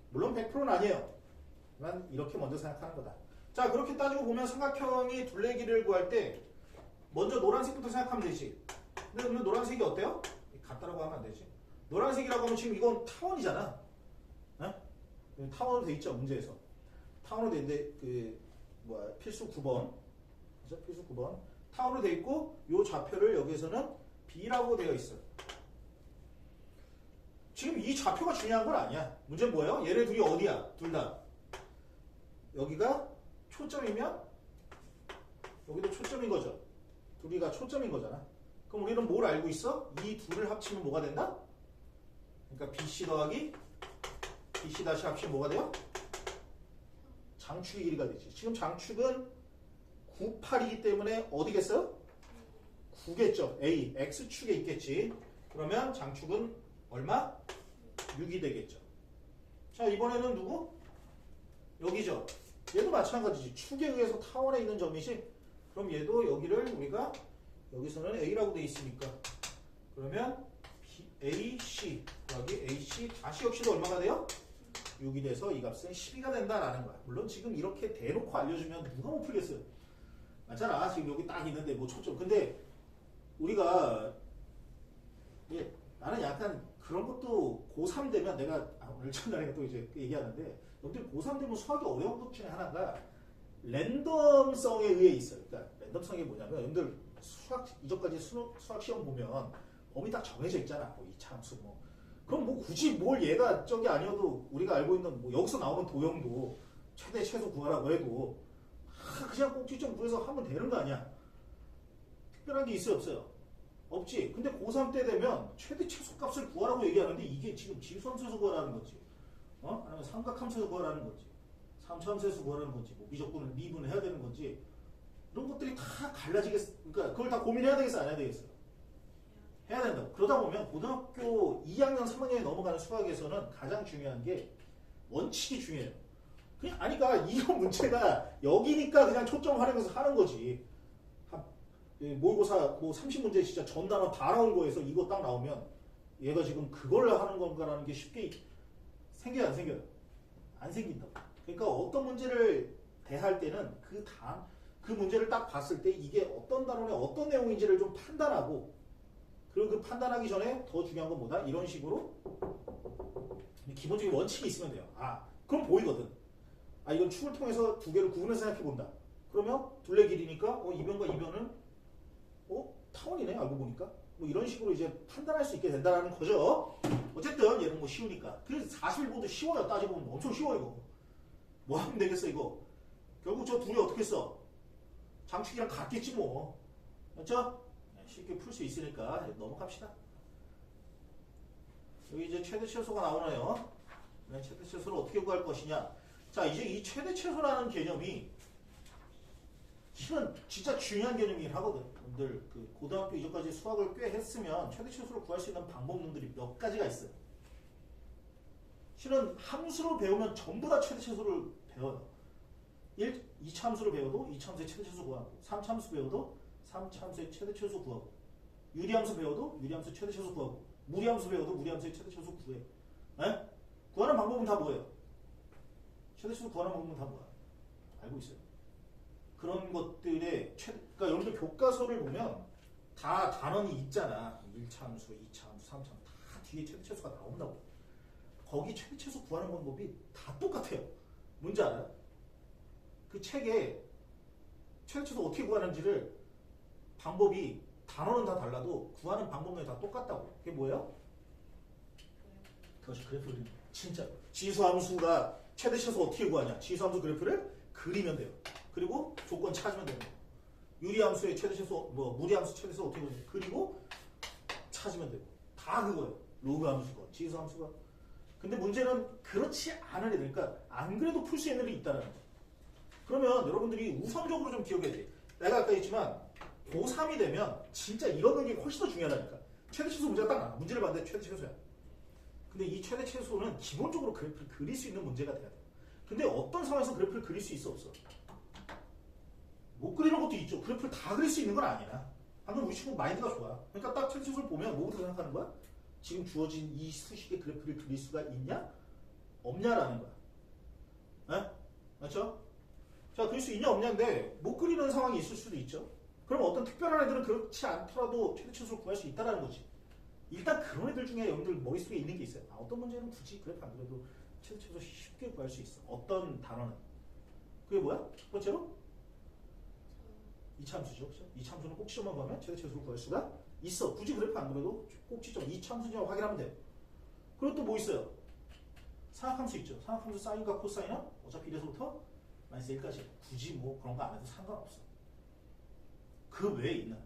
물론 100%는 아니에요. 난 이렇게 먼저 생각하는 거다. 자, 그렇게 따지고 보면 삼각형이 둘레길이를 구할 때 먼저 노란색부터 생각하면 되지. 근데 그러면 노란색이 어때요? 같다라고 하면 안 되지. 노란색이라고 하면 지금 이건 타원이잖아. 타원으로 돼 있죠, 문제에서. 타원으로 돼 있는데 필수 9번. 그죠? 필수 9번. 타원으로 돼 있고 요 좌표를 여기에서는 B라고 되어 있어요. 지금 이 좌표가 중요한 건 아니야. 문제는 뭐예요? 얘네 둘이 어디야? 둘 다. 여기가 초점이면 여기도 초점인 거죠. 둘이가 초점인 거잖아. 그럼 우리는 뭘 알고 있어? 이 둘을 합치면 뭐가 된다? 그러니까 BC 더하기 BC 다시 합치면 뭐가 돼요? 장축의 길이가 되지. 지금 장축은 9, 8이기 때문에 어디겠어요? 9겠죠. A, X축에 있겠지. 그러면 장축은 얼마? 6이 되겠죠. 자, 이번에는 누구? 여기죠. 얘도 마찬가지지. 축에 의해서 타원에 있는 점이지. 그럼 얘도 여기를 우리가 여기서는 A라고 돼 있으니까 그러면 AC 여기 AC 다시 역시도 얼마가 돼요? 6이 돼서 이 값은 12가 된다라는 거야. 물론 지금 이렇게 대놓고 알려주면 누가 못 풀겠어요. 맞잖아. 지금 여기 딱 있는데 뭐 초점. 근데 우리가 나는 약간 그런 것도 고3 되면 내가 오늘 첫날에 또 이제 얘기하는데 여러분들 고3 되면 수학이 어려운 것 중에 하나가 랜덤성에 의해 있어요. 그러니까 랜덤성이 뭐냐면 여러분들 수학 이전까지 수학 시험 보면 범위 딱 정해져 있잖아. 뭐 이차함수 뭐 그럼 뭐 굳이 뭘 얘가 저게 아니어도 우리가 알고 있는 뭐 여기서 나오는 도형도 최대 최소 구하라고 해도 그냥 꼭지점 구해서 하면 되는 거 아니야. 특별한 게 있어요 없어요? 없지. 근데 고3 때 되면 최대 최소 값을 구하라고 얘기하는데 이게 지금 지수함수에서 구하라는 거지. 아니면 삼각함수에서 구하라는 거지. 삼차함수에서 구하라는 거지. 뭐 미적분을 미분을 해야 되는 거지. 이런 것들이 다 갈라지겠어. 그러니까 그걸 다 고민해야 되겠어 안 해야 되겠어? 해야 된다고. 그러다 보면 고등학교 2학년 3학년에 넘어가는 수학에서는 가장 중요한 게 원칙이 중요해요. 그냥 아니까 이런 문제가 여기니까 그냥 초점 활용해서 하는 거지. 모의고사 뭐 30문제 진짜 전 단어 다 나온 거에서 이거 딱 나오면 얘가 지금 그걸 하는 건가라는 게 쉽게 생겨요 안 생겨요? 안 생긴다고. 그러니까 어떤 문제를 대할 때는 그 문제를 딱 봤을 때 이게 어떤 단원의 어떤 내용인지를 좀 판단하고 그리고 그 판단하기 전에 더 중요한 건 뭐다? 이런 식으로 기본적인 원칙이 있으면 돼요. 그럼 보이거든. 이건 축을 통해서 두 개를 구분해서 생각해 본다. 그러면 둘레 길이니까 이변과 이변은 타원이네 알고 보니까 뭐 이런 식으로 이제 판단할 수 있게 된다는 거죠. 어쨌든 얘는 뭐 쉬우니까. 그래서 41번도 쉬워요. 따지고 보면 엄청 쉬워 이거. 뭐 하면 되겠어 이거. 결국 저 둘이 어떻게 써? 장축이랑 같겠지 뭐. 맞죠? 쉽게 풀 수 있으니까 넘어갑시다. 여기 이제 최대 최소가 나오나요? 최대 최소를 어떻게 구할 것이냐. 자 이제 이 최대 최소라는 개념이 실은 진짜 중요한 개념이긴 하거든. 여러분들 그 고등학교 이전까지 수학을 꽤 했으면 최대 최소를 구할 수 있는 방법론들이 몇 가지가 있어요. 실은 함수로 배우면 전부 다 최대 최소를 배워요. 2차 함수를 배워도 2차 함수의 최대 최소 구하고 3차 함수 배워도 3차 함수의 최대 최소 구하고 유리함수 배워도 유리함수의 최대 최소 구하고 무리함수 배워도 무리함수의 최대 최소 구해. 구하는 방법은 다 뭐예요? 최대 최소 구하는 방법은 다 뭐야? 알고 있어요. 그런 것들의 그러니까 여러분들 교과서를 보면 다 단원이 있잖아. 1차 함수, 2차 함수, 3차 함수 다 뒤에 최대 최소가 나온다고. 거기 최대 최소 구하는 방법이 다 똑같아요. 뭔지 알아요? 그 책에 최대 최소 어떻게 구하는지를 방법이 단어는 다 달라도 구하는 방법론이 다 똑같다고. 그게 뭐예요? 그것이 그래프 그림. 진짜 지수함수가 최대 최소 어떻게 구하냐? 지수함수 그래프를 그리면 돼요. 그리고 조건 찾으면 되는 거예요. 유리함수의 최대 최소, 무리함수 최대 최소 어떻게 구하냐? 그리고 찾으면 되고. 다 그거예요. 로그함수가, 지수함수가. 근데 문제는 그렇지 않은 애들, 그러니까 안 그래도 풀 수 있는 애들이 있다는 거예요. 그러면 여러분들이 우선적으로 좀 기억해야 돼. 내가 아까 했지만 고3이 되면 진짜 이런 게 훨씬 더 중요하다니까. 최대 최소 문제가 딱 나와. 문제를 봤는데 최대 최소야. 근데 이 최대 최소는 기본적으로 그래프를 그릴 수 있는 문제가 돼야 돼. 근데 어떤 상황에서 그래프를 그릴 수 있어 없어? 못 그리는 것도 있죠. 그래프를 다 그릴 수 있는 건 아니야. 방금 우리 친구 마인드가 좋아. 그러니까 딱 최대 최소를 보면 뭐부터 생각하는 거야? 지금 주어진 이 수식의 그래프를 그릴 수가 있냐? 없냐라는 거야. 맞죠? 자, 그릴 수 있냐 없냐인데 못 그리는 상황이 있을 수도 있죠. 그럼 어떤 특별한 애들은 그렇지 않더라도 최대 최소를 구할 수 있다는 거지. 일단 그런 애들 중에 여러분들 머릿속에 있는 게 있어요. 어떤 문제는 굳이 그래프 안 그래도 최대 최소 쉽게 구할 수 있어. 어떤 단어는. 그게 뭐야? 첫 번째로? 2차 함수죠. 그렇죠? 2차 함수는 꼭지점만 보면 최대 최소를 구할 수가 있어. 굳이 그래프 안 그래도 꼭지점 2차 함수인지 확인하면 돼. 그리고 또 뭐 있어요? 상학함수 있죠. 상학함수 사인과 코사인은 어차피 1에서부터 마이너스 1까지. 굳이 뭐 그런 거 안 해도 상관없어. 그 외에 있나?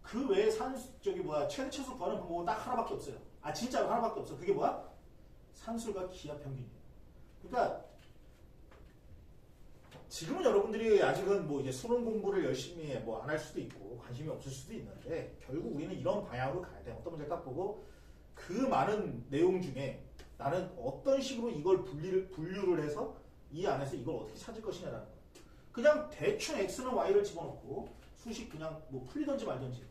그 외에 최대 최소 구하는 방법은 딱 하나밖에 없어요. 진짜로 하나밖에 없어. 그게 뭐야? 산술과 기하 평균이에요. 그러니까 지금은 여러분들이 아직은 뭐 이제 수능 공부를 열심히 안 할 수도 있고 관심이 없을 수도 있는데 결국 우리는 이런 방향으로 가야 돼. 어떤 문제를 딱 보고 그 많은 내용 중에 나는 어떤 식으로 이걸 분류를 해서 이 안에서 이걸 어떻게 찾을 것이냐라는 거야. 그냥 대충 x는 y를 집어넣고 수식 그냥 뭐 풀리든지 말든지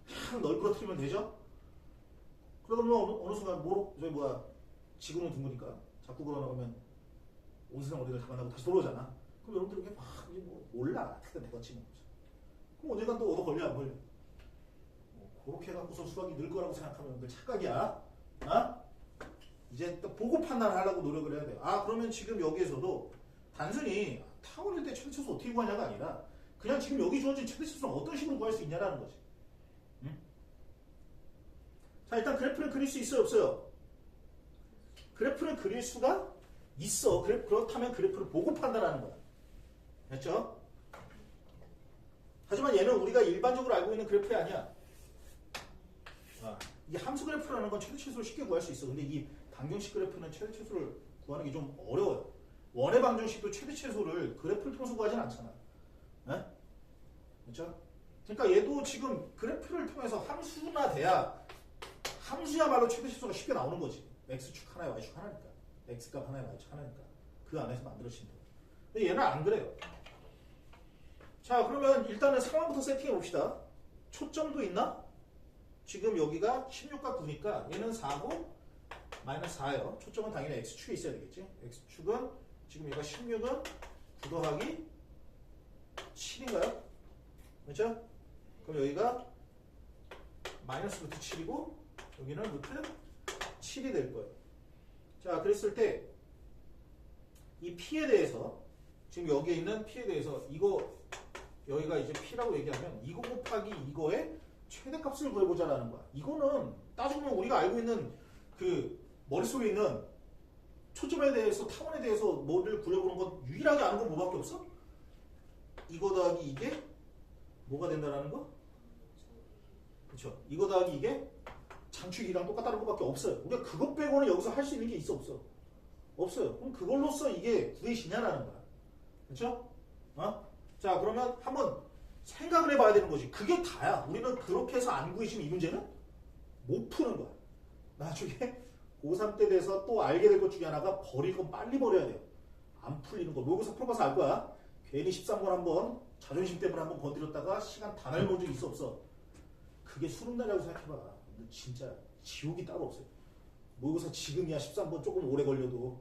탁 널브러뜨리면 되죠? 그러면 어느 순간 지구는 둥그니까 자꾸 그러면 온 세상 어디를 다 만나고 다시 돌아오잖아. 그럼 여러분들 이게 막 이제 뭐 몰라. 특단 대관치 뭐. 그럼 언젠간 또 얻어 걸려 안 걸려? 그렇게 해갖고서 수학이 늘 거라고 생각하면 여러분들 착각이야. 어? 이제 또 보고 판단하려고 노력을 해야 돼요. 그러면 지금 여기에서도 단순히 타원일 때 최대치수 어떻게 구하냐가 아니라 그냥 지금 여기 주어진 최대치수는 어떤 식으로 구할 수 있냐라는 거지. 응? 자, 일단 그래프를 그릴 수 있어요, 없어요? 그래프를 그릴 수가 있어. 그렇다면 그래프를 보고 판단하는 거야. 됐죠? 하지만 얘는 우리가 일반적으로 알고 있는 그래프가 아니야. 이게 함수 그래프라는 건 최대치수를 쉽게 구할 수 있어. 근데 이 방정식 그래프는 최대치수를 구하는 게 좀 어려워요. 원의 방정식도 최대치수를 그래프를 통해서 구하진 않잖아. 네? 그렇죠? 그러니까 얘도 지금 그래프를 통해서 함수나 돼야 함수야말로 최대치수가 쉽게 나오는 거지. x축 하나에 y축 하나니까. x값 하나에 y축 하나니까. 그 안에서 만들어진다. 근데 얘는 안 그래요. 자, 그러면 일단은 상황부터 세팅해 봅시다. 초점도 있나? 지금 여기가 16과 9니까 얘는 4고 마이너스 4예요. 초점은 당연히 x축에 있어야 되겠지. x축은 지금 얘가 16은 9 더하기 7인가요? 그렇죠? 그럼 여기가 마이너스 루트 7이고 여기는 루트 7이 될 거예요. 자, 그랬을 때 이 p에 대해서 지금 여기에 있는 p에 대해서 이거 여기가 이제 p라고 얘기하면 이거 곱하기 이거의 최대값을 구해보자라는 거야. 이거는 따지면 우리가 알고 있는 그 머릿속에 있는 초점에 대해서 타원에 대해서 뭐를 구해보는 건 유일하게 아는 건 뭐밖에 없어? 이거 더하기 이게 뭐가 된다라는 거? 그렇죠. 이거 더하기 이게 장축이랑 똑같다는 것밖에 없어요. 우리가 그것 빼고는 여기서 할 수 있는 게 있어 없어? 없어요. 그럼 그걸로써 이게 구해지냐라는 거야. 그렇죠? 자, 그러면 한번 생각을 해봐야 되는 거지. 그게 다야. 우리는 그렇게 해서 안 구해지면 이 문제는 못 푸는 거야. 나중에 고3 때 돼서 또 알게 될 것 중에 하나가 버릴 건 빨리 버려야 돼요. 안 풀리는 거. 모의고사 풀어봐서 알 거야. 괜히 13번 한번 자존심 때문에 한번 건드렸다가 시간 다 날려본 적 있어 없어? 그게 수능날이라고 생각해봐. 근데 진짜 지옥이 따로 없어요. 모의고사 지금이야 13번 조금 오래 걸려도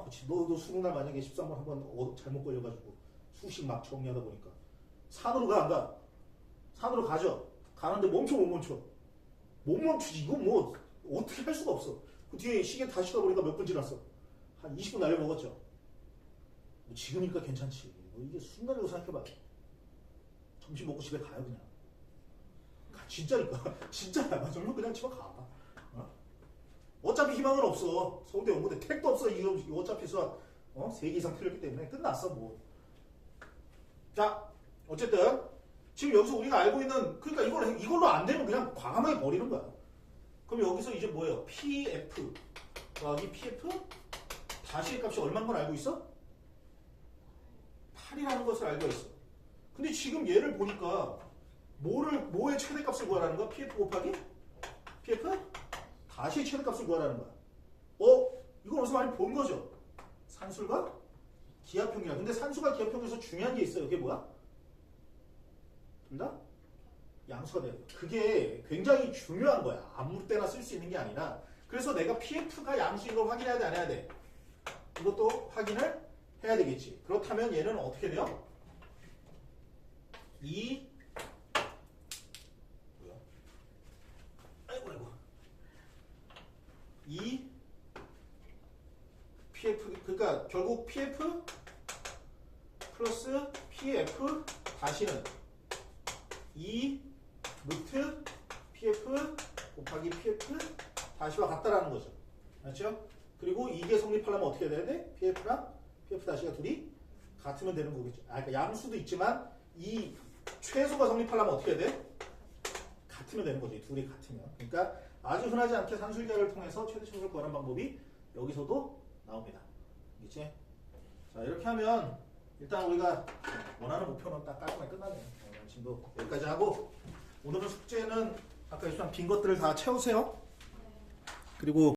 그치. 너도 수능날 만약에 13번 한번 잘못 걸려가지고 수식 막 정리하다 보니까 산으로 가 안 가? 산으로 가죠. 가는데 멈춰 못 멈춰? 못 멈추지. 이거 뭐 어떻게 할 수가 없어. 그 뒤에 시계 다시 가보니까 몇 분 지났어? 한 20분 날려먹었죠. 뭐 지금이니까 괜찮지. 뭐 이게 순간이라고 생각해봐. 점심 먹고 집에 가요 그냥. 진짜니까. 진짜야. 정말 그냥 집에 가. 어차피 희망은 없어. 서울대 연구대 택도 없어. 이거 어차피 수학 3개 이상 틀렸기 때문에 끝났어 뭐. 자, 어쨌든 지금 여기서 우리가 알고 있는 그러니까 이걸로 안 되면 그냥 과감하게 버리는 거야. 그럼 여기서 이제 뭐예요? PF 더하기 PF 다시의 값이 얼마인 걸 알고 있어? 8이라는 것을 알고 있어. 근데 지금 얘를 보니까 뭐의 최대값을 구하라는 거야? PF 곱하기 PF 다시의 최대값을 구하라는 거야. 이건 어디서 많이 본 거죠? 산술과 기하평균이야. 근데 산수가 기하평균에서 중요한 게 있어요. 그게 뭐야? 된다? 양수가 돼야 돼. 그게 굉장히 중요한 거야. 아무 때나 쓸 수 있는 게 아니라. 그래서 내가 PF가 양수인 걸 확인해야 돼, 안 해야 돼? 이것도 확인을 해야 되겠지. 그렇다면 얘는 어떻게 돼요? 뭐야? 아이고. PF, 그러니까 결국 PF 플러스 PF 다시는 루트 PF 곱하기 PF 다시와 같다라는 거죠. 맞죠? 그리고 이게 성립하려면 어떻게 해야 돼? PF랑 PF 다시가 둘이 같으면 되는 거겠죠. 그러니까 양수도 있지만 이 최소가 성립하려면 어떻게 해야 돼? 같으면 되는 거죠. 둘이 같으면. 그러니까 아주 흔하지 않게 산술계를 통해서 최대치수를 구하는 방법이 여기서도 나옵니다. 알겠지? 자, 이렇게 하면 일단 우리가 원하는 목표는 딱 깔끔하게 끝나네요. 지금도 여기까지 하고 오늘은 숙제는 아까 얘기한 빈 것들을 다 채우세요. 그리고